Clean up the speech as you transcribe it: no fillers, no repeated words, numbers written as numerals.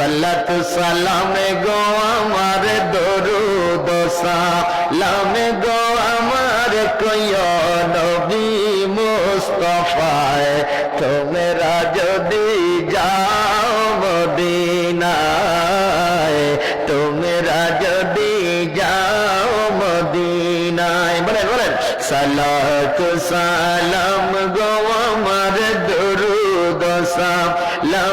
সাল্লাত সালামে গো আমার দরুদ সালামে গো আমার কইয় নবী মুস্তাফায় তোমরা যদি যাও মদিনায় তোমরা যদি যাও মদিনায় বলেন বলেন সালাত সালাম গো আমার দরুদ সালাম